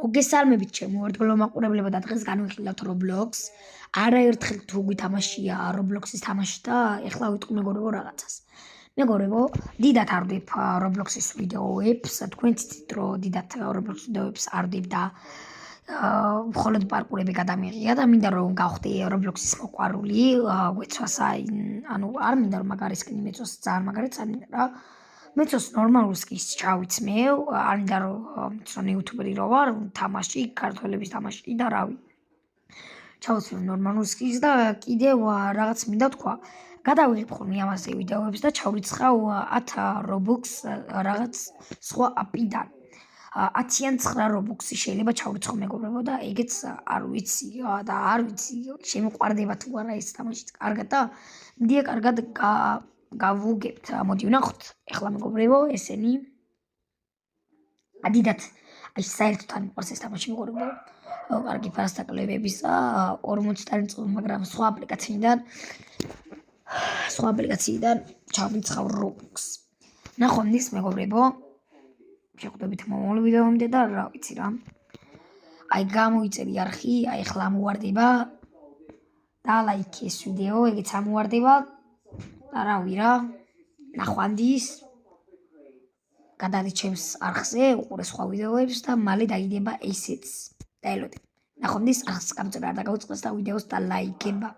მოგესალმებით ჩემო ერთგულო მაყურებლებო და დღეს განვიხილავთ Roblox. არაერთხელ თუ გითამაშია Roblox-ის თამაში და ეხლა ვიტყვი მეგობრებო რაღაცას. მეგობრებო, დიდად არ ვდებ Roblox-ის ვიდეოებს, თქვენ ცით რომ დიდად Roblox-ის ვიდეოებს არ ვდებ და მხოლოდ პარკურები გადამიღია და მინდა რომ გავხდე Roblox-ის მოყვარული, გვეცვას ანუ არ მინდა რომ მაგარისკენი მეწოს ძალიან მაგარიც არ მინდა რა. მეცოს ნორმალურს კი ჩავიცმევ, არ მინდა რომ ცნო იუთუბერი რო ვარ, თამაში, ქართველების თამაში და რავი. ჩავიცმევ ნორმალურს კი და კიდევ რაღაც მინდა თქვა. გადავიღებ ხოლმე ამაზე ვიდეოებს და ჩავრიცხავ 10 Robux რაღაც სხვა აპიდან. 10-ან 9 Robux-ი შეიძლება ჩავრიცხო მეგობრებო და ეგეც არ ვიცი და არ ვიცი შემიყვარდება თუ არა ეს თამაში კარგად და მიდია კარგად გავუგებთ. მოდი ვნახოთ. ეხლა მეგობრებო, ესენი დიდად აი საერთოდ არ მიყვარს ეს თამაში მეგობრებო. კარგი ფასტაკლებების 40 წელი წუთი, მაგრამ სხვა აპლიკაციიდან ჩავრიცხავ Robux. ნახვამდის მეგობრებო. შეხვდებით მომავალ ვიდეომდე და რა ვიცი რა. აი გამოიწერი არხი, აი ეხლა ამოვარდება და ლაიქი ეს ვიდეო, ეგეც ამოვარდება. და რავი რა, ნახვამდის გადადით ჩემს არხზე, უყურე სხვა ვიდეოებს და მალე დაიდება ესეც. დაელოდე. ნახვამდის არხს გამწვევა არ დაგაუწყდეს და ვიდეოს და ლაიქება.